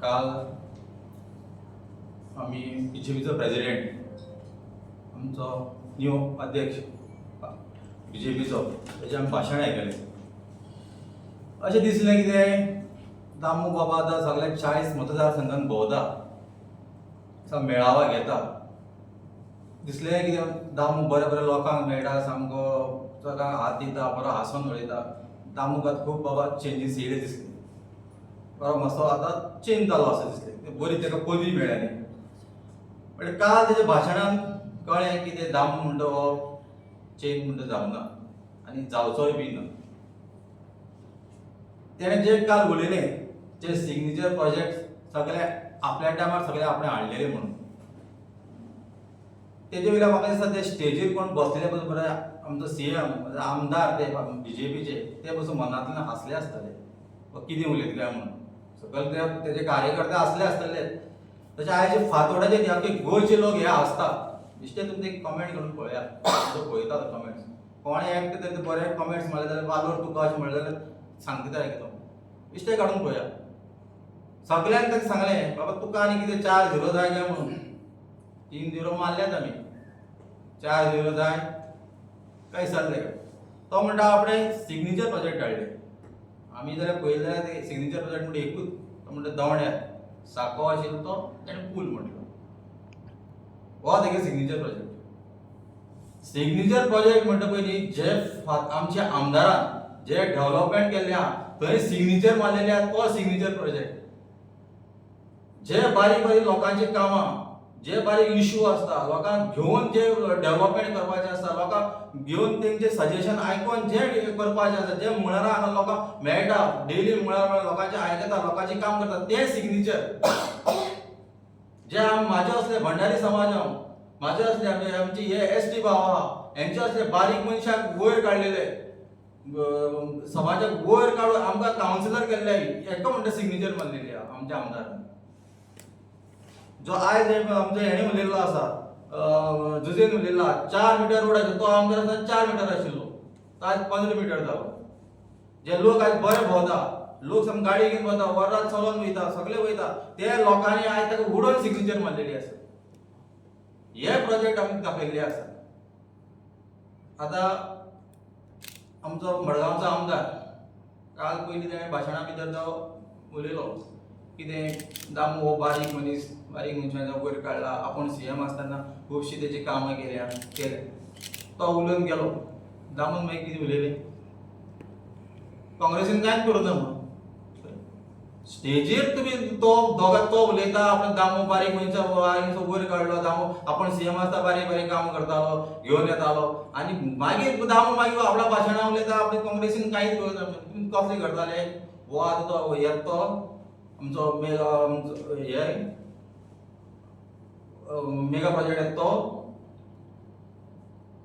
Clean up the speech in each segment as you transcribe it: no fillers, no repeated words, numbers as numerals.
काल आम्ही बीजेपीचो प्रेसिडेंट आमचो न्यू अध्यक्ष बीजेपीचो तेजें आमी भाशण आयकलें. अशें दिसलें कितें दामू बाबा आतां सगळ्या 40 मतदारसंघान भोंवता, मेळावा घेता. दिसलें कितें दामू बऱ्या बऱ्या लोकांक मेळटा, सामको सगळ्यांक हात दिता, बरो हांसून उलयता. दामूक आतां खूब बाबा चेंजीस येयले दिसले. बरो मातसो आतां चेंज जालो असो दिसलें, बरी ताका पदवी मेळ्ळ्यानी. पण काल तेज्या भाशणान कळ्ळें की ते दामू म्हणटा हो चेंज म्हणटा जावना आनी जावचोय बी ना. तेणें जे काल उलयलें जे सिग्नेचर प्रोजेक्ट सगळे आपल्या टायमार सगळे आपणे हाडलेले म्हणून, तेजे वयल्यान म्हाका दिसता ते स्टेजीर कोण बसलेले पळय बरे आमचो सीएम आमदार ते बीजेपीचे ते पसून मनांतल्यान हांसले आसतले कितें उलयतले म्हणून. सगळे तेजे कार्यकर्ते आसले आसतले. तशें आयज फातोडाचे आमचे गोंयचे लोक हे हांसता. बेश्टे तुमी ते कमेंट करून पळया, पळयता कमेंट्स. कोणें एकटे तरी बरे कमेंट्स मारले जाल्यार वालोर तुका अशें म्हणलें जाल्यार सांगता एकदम बेश्टे काडून पळया. सगळ्यांक ताका सांगलें बाबा तुका आनी कितें 4-0 जाय काय म्हणून. 3-0 मारल्यात आमी, 4-0 जाय काय विचारलें. तो म्हणटा आपणे सिग्नेचर प्रोजेक्ट हाडले. आमी जाल्यार पळयलें जाल्यार ते सिग्नेचर प्रोजेक्ट म्हणजे एकूच, तो म्हणटा दवण्यार साको आशिल्लो तो ताणें पूल म्हटलो. हो तेगे सिग्नेचर प्रोजेक्ट. सिग्नेचर प्रोजेक्ट म्हणटा पयलीं जे आमच्या आमदारान जे डेव्हलपमेंट केल्लें आहा थंय सिग्नेचर मारलेले आहा तो सिग्नेचर प्रोजेक्ट. जे बारीक बारीक लोकांची कामां, जे बारीक इश्यू आसता लोकांक घेवन जे डेव्हलपमेंट करपाचें आसता, लोकांक घेवन तेंचे सजेशन आयकोन जे करपाचें आसता, जे मळार हांगा लोकांक मेळटा डेली मळार लोकांचे आयकता, लोकांचें काम करता तें सिग्नेचर. जे म्हाजे असले भंडारी समाज म्हाजे असले आमची हे एसटी भाव आहा हेंचे असले बारीक मनशाक वयर काडलेले, समाजाक वयर काडून आमकां कावन्सिलर केल्ले हेका म्हणटा सिग्नेचर मारलेली आहा आमच्या आमदारान. जो आयज आमचो हेणें उलयल्लो आसा जुजेन उलयल्लो आहा 4 मिटर रोड आशिल्लो, तो आमदार आसतना 4 मिटर आशिल्लो, तो आयज 15 मिटर जालो. जे लोक आयज बरे भोंवता, लोक सामको गाडी घेवन भोंवता, वरात चलोन वयता, सगळे वयता, ते लोकांनी आयज ताका उडोवन सिग्नेचर मारलेली आसा. हे प्रोजेक्ट आमी दाखयल्ले आसा. आतां आमचो मडगांवचो आमदार काल पयलीं ताणें भाशणा भितर तो उलयलो कितें दामू हो बारीक मनीस, बारीक मनशांचो वयर काडला, आपूण सीएम आसतना खुबशीं तेजी कामां केले. तो उलोवन गेलो. दामून मागीर कितें उलयलें काँग्रेसीन कांयच करूं ना म्हणून. स्टेजीर तुमी तो उलयता आपण दामू बारीक मनशाचो वयर काडलो, दामू आपण सीएम आसता बारीक बारीक काम करतालो, घेवन येतालो आनी मागीर दामू मागीर आपल्या भाशणां उलयता आपल्या काँग्रेसीन कांयच करूं ना. तुमी कसले करताले हो आतां तो येतो आमचो मेगा प्रोजेक्ट तो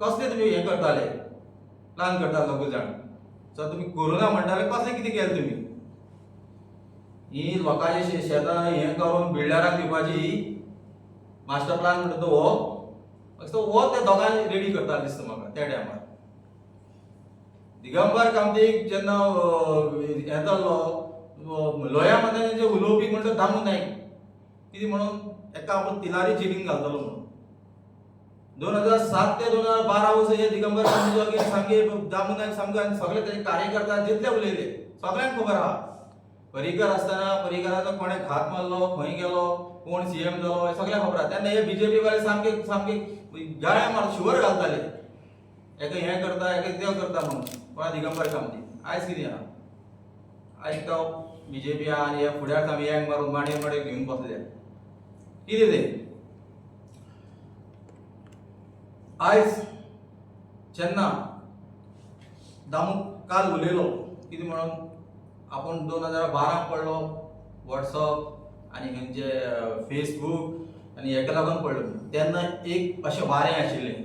कसले तुमी हे करताले, प्लान करताले दोग जाण. सो तुमी कोरोना म्हणटाले कसले कितें केलें तुमी. ही लोकांचे शेतां हें करून बिल्डरांक दिवपाची मास्टर प्लान म्हणटा तो हो त्या दोगांनी रेडी करतालो दिसता म्हाका त्या टायमार. दिगंबर कामतीक जेन्ना हें जाल्लो लोया मध्ये जे उलोवपी म्हणटा दामू नायक कितें म्हणून एका आपूण तिलारी जेलीन घालतलो म्हणून. 2007 ते 2012 वर्स हे दिगंबर कामती सामके दामू नायक सामके आनी सगळे तेजे कार्यकर्ता जितले उलयले सगळ्यांक खबर आहा. पर्रीकर आसतना पर्रीकराचो कोणें घात मारलो, खंय गेलो, कोण सीएम जालो हें सगळ्यांक खबर आहा. तेन्ना हे बीजेपी वाले सामके सामके गाळे मार शिवर घालताले एका हें करता एका तें करता म्हणून. कोणा दिगंबर कामती आयज कितें आहा, आयज तो बीजेपी आहा आनी हे फुड्यार आमी यंग मारून माडे घेवन बसले. कितें तें आयज जेन्ना दामू काल उलयलो कितें म्हणून आपण 2012 पडलो व्हॉट्सअप आनी खंयचे फेसबूक आनी हेका लागून पडलो. तेन्ना एक अशें वारें आशिल्लें.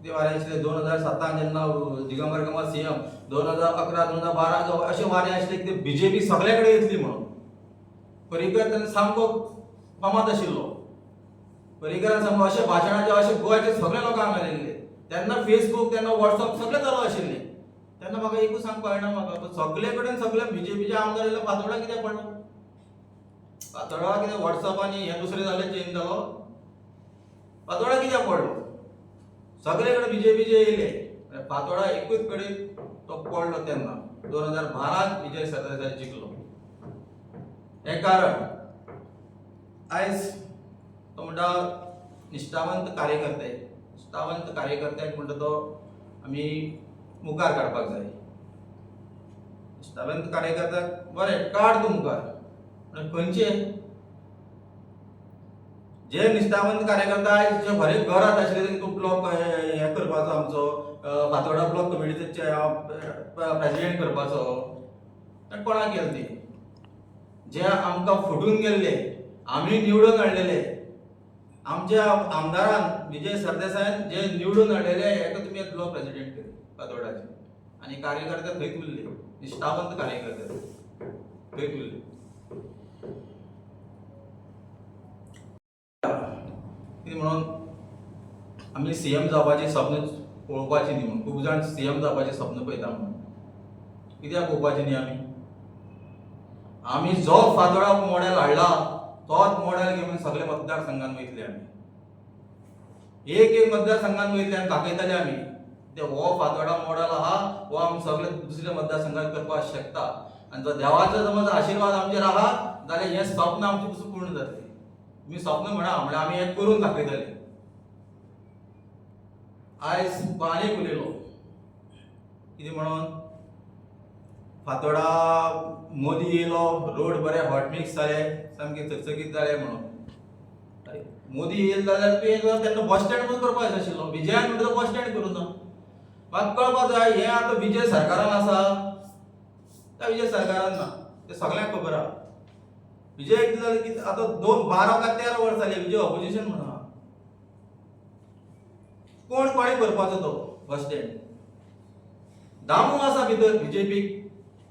ते वारें आशिल्लें 2007 जेन्ना दिगंबर कामत सीएम 2011-2012 अशें वारें आशिल्लें की बीजेपी सगळे कडेन येतली म्हणून. पर्रीकर तेन्ना सामको फामाद आशिल्लो. पर्रीकरान सामको अशें भाशणाचे अशें गोंयचे सगळे लोकांक घालिल्ले. तेन्ना फेसबूक तेन्ना व्हॉट्सअप सगळें चालू आशिल्लें. तेन्ना म्हाका एकूच सांग कळना म्हाका सगळे कडेन सगळे बीजेपीचे आमदार येयले फातोडा कित्याक पडलो. फातोडा कितें व्हॉट्सअप आनी हे दुसरें जालें चेंज जालो. फातोडा कित्याक पडलो? सगळे कडेन बीजेपीचे येयले. फातोडा एकूच कडेन तो पडलो तेन्ना 2012 विजय सरदेसाय जिखलो. हे कारण आयज तो म्हणटा निश्ठावंत कार्यकर्ते, निश्ठावंत कार्यकर्त्याक म्हणटा तो आमी मुखार काडपाक जाय. निश्ठावंत कार्यकर्त्याक बरें काड तूं मुखार, पण खंयचे? जे निश्ठावंत कार्यकर्ता आयज जे खरे घरात आशिल्ले तूं ब्लॉक हे करपाचो आमचो फातोडा ब्लॉक कमिटीचो प्रेसिडेंट करपाचो, कोणाक केलें ती? जे आमकां फुटून गेल्ले, आमी निवडून हाडलेले, आमच्या आमदारान विजय सरदेसायान जे निवडून हाडलेले हेका तुमी ब्लॉक प्रेसिडेंट केले फातोडाचे, आनी कार्यकर्ते थंयच उरले, निश्ठावंत कार्यकर्ते थंयच उरले. कितें म्हणून आमी सीएम जावपाची सपन पळोवपाची न्ही म्हणून, खूब जाण सीएम जावपाचे सपन पळयता म्हणून. कित्याक पळोवपाची न्ही आमी? आमी जो फातोडा मॉडेल हाडला तोच मॉडेल घेवन सगळे मतदारसंघात वयतले आमी. एक मतदारसंघात वयतले आनी दाखयतले आमी ते हो फातोडा मॉडेल आहा, हो आमी सगळे दुसऱ्या मतदारसंघात करपाक शकता. आनी जर देवाचो समज आशिर्वाद आमचेर आहा जाल्यार हें स्वप्न आमचें पसून पूर्ण जातलें. तुमी स्वप्न म्हणा म्हळ्यार आमी हें करून दाखयतले. आयज आनीक उलयलो कितें म्हणून फातोडा मोदी येयलो, रोड बरे हॉटमिक्स जाले, सामके चकचकीत जाले म्हणून. मोदी येयलो जाल्यार तुवें तेन्ना बस स्टँड बंद करपाक जाय आशिल्लो. विजयान म्हणटा तो बस स्टँड करूं ना. म्हाका कळपाक जाय हें आतां विजय सरकारान आसा काय विजय सरकारान ना, तें सगळ्यांक खबर आहा. विजय कितें जालें की आतां 12 काय 13 वर्स जाली विजय ऑपोजिशन म्हणून आहा. कोणी करपाचो तो बस स्टँड? दामू आसा भितर बीजेपीक,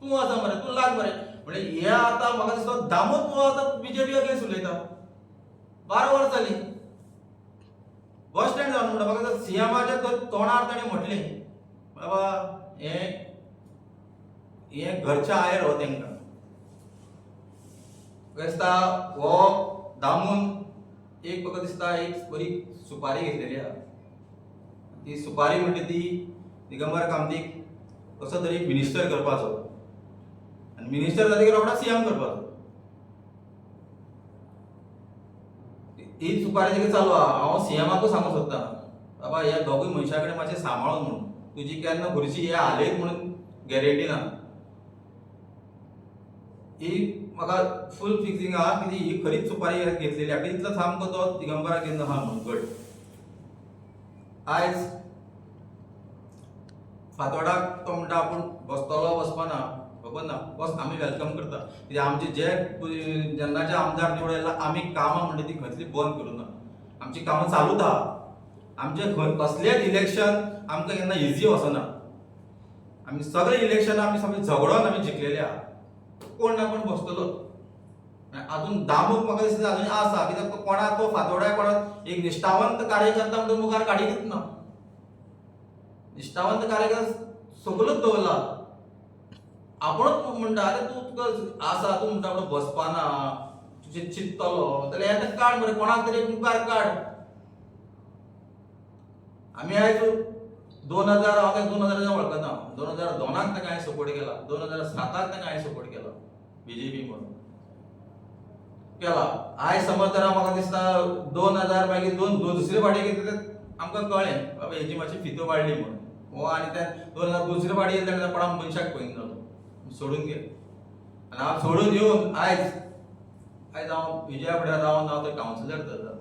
तूं आसा मरे, तूं लाग मरे. म्हणजे हे आतां म्हाका दिसता दामूच तूं आतां बीजेपी अगेन्स्ट उलयता. 12 वर्स जाली बस स्टँड जावन म्हणटा. म्हाका सीएमाच्या तोंडार ताणें म्हटलें बाबा हें घरच्या आयर हो तेंकां दिसता. हो दामून एक म्हाका दिसता एक बरी सुपारी घेतलेली आहा. ती सुपारी म्हणटा ती दिगंबर कामतीक कसो तरी मिनिस्टर करपाचो, आनी मिनिस्टर जातकीर रोखडो सीएम करपाचो. ही सुपारी तिका चालू आहा. हांव सीएमाकूच सांगूंक सोदतां बाबा ह्या दोगूय मनशा कडेन मातशें सांबाळून म्हणून. तुजी केन्ना खुर्ची हे हालयत म्हणून गॅरेंटी ना. ही म्हाका फूल फिक्सिंग आहा की ही खरीच सुपारी घेतलेली आहा. इतलो सामको तो दिगंबराक घेवन आहा म्हणून गट. आयज फातोडाक तो म्हणटा आपूण बसतलो बसपाना, खबर ना. बस आमी वेलकम करता. कित्याक आमचे जे जेन्नाचे आमदार निवडयला आमी कामां म्हणटा ती खंयतरी बंद करूं ना. आमची कामां चालूच आहा. आमचे कसलेंच इलेक्शन आमकां केन्ना इजी वचना. आमी सगळे इलेक्शन आमी सगळे झगडोन आमी जिखलेले आहा. कोण ना कोण बसतलो. अजून दामूक म्हाका दिसता अजून आसा, कित्याक कोणाक तो फातोड्या कोणाक एक निश्ठावंत कार्यकर्ता म्हणून मुखार काडीत ना. निश्ठावंत कार्यकर्ता सगळोच दवरला. आपुणूच म्हणटा आरे तूं तुका आसा, तूं म्हणटा बसपाना, तुजें चिंततलो जाल्यार हें काड मरे, कोणाक तरी मुखार काड. आमी आयज 2000 हांव ताका 2000 वळखना. 2002 ताका हांवें सपोर्ट केला, 2007 ताका हांवें सपोर्ट केला बीजेपी म्हणून केला. आयज समज जर म्हाका दिसता 2000 मागीर दुसरे फावटी कितें आमकां कळ्ळें बाबा हेजी मातशी फितो वाडली म्हणून. हो आनी ते 2000 दुसरे फावटी येयले तेन्ना कोणाक मनशाक पळयना जालो, सोडून गेले. आनी हांव सोडून येवन आयज हांव विजया फुड्यार रावन हांव थंय कावन्सिलर जाता.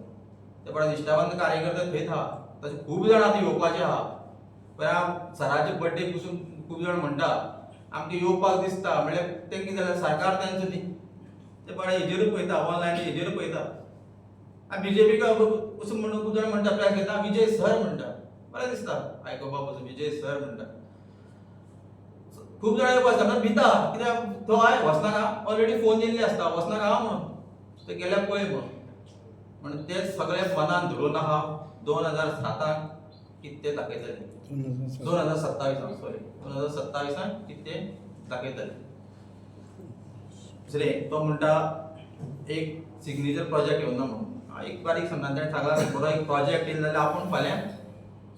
ते पळय निश्ठावंत कार्यकर्ते थंयच आहा. तशें खूब जाण आतां येवपाचे आहा. पळय हांव सराचे बर्थडे पसून खूब जाण म्हणटा आमकां येवपाक दिसता, म्हळ्यार तें कितें जालें सरकार तेंचो न्ही. ते पळय हेजेरूच पळयता, ऑनलायन हेजेरूच पळयता. आनी बीजेपीक पसून म्हणून खूब जाण म्हणटा पळय घेता विजय सर म्हणटा. बरें दिसता आयकोपा पसून विजय सर म्हणटा. खूब जाण येवपाक आसता भिता, कित्याक तो हांवें वचनाका ऑलरेडी फोन येयल्ले आसता वचनाका हांव म्हणून. ते गेल्यार पळय म्हणून ते सगळे मनान धरून आहा. 2007 कितें ते दाखयतले, 2027 सॉरी 2027 कितें ते दाखयतले. दुसरें तो म्हणटा एक सिग्नेचर प्रोजेक्ट येवना म्हणून एक बारीक सांगता ताणें सांगला बरो एक प्रोजेक्ट येयलो जाल्यार आपूण फाल्यां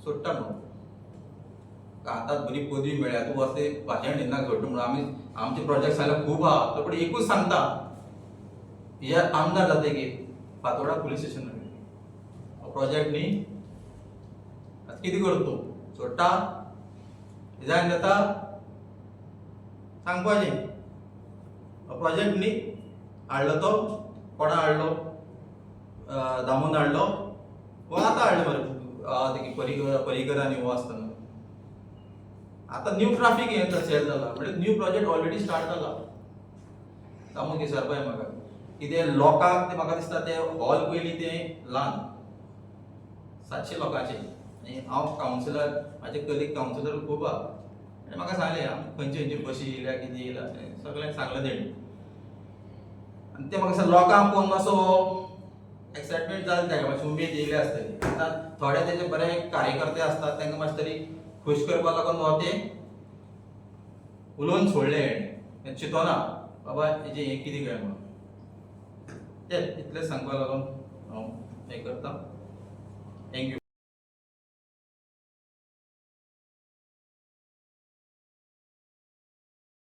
सोडटा म्हणून आतां बरी पदवी मेळ्ळ्या तूं असले भाशण दिनाक सोडटा म्हणून आमी आमचे प्रोजेक्ट जाल्यार खूब आहा तो पण एकूच सांगता हे आमदार जातकीर फातोर्डा पुलीस स्टेशन प्रोजेक्ट न्ही आतां कितें करता तूं सोडटा डिजायन जाता सांगपाचें प्रोजेक्ट न्ही हाडलो तो कोणा हाडलो दामोन हाडलो हो आतां हाडलो मरे पर्रीकर आनी हो आसतना आतां न्यू ट्राफीक हें सेट जाला म्हणजे न्यू प्रोजेक्ट ऑलरेडी स्टार्ट जाला दामोन विचारपाचें म्हाका कितें लोकांक ते म्हाका दिसता ते हॉल पयलीं तें ल्हान 700 लोकांचें आनी हांव कावन्सिलर म्हाजे कलीग कावन्सिलर खूब आहा आनी म्हाका सांगलें खंयचे खंयचे बशी येयल्या कितें येयला सगळ्यांक सांगलें तेणी आनी ते म्हाका लोकांक पळोवन मातसो एक्सायटमेंट जालें ताका मातशी उमेद येयली आसतली आतां थोडे तेजे बरे कार्यकर्ते आसतात तांकां मातशें तरी खूश करपा लागून हो तें उलोवन सोडलें हेणें चिंतोना बाबा हेजें हें कितें काय म्हणून तें इतलें सांगपा लागून हांव हें करतां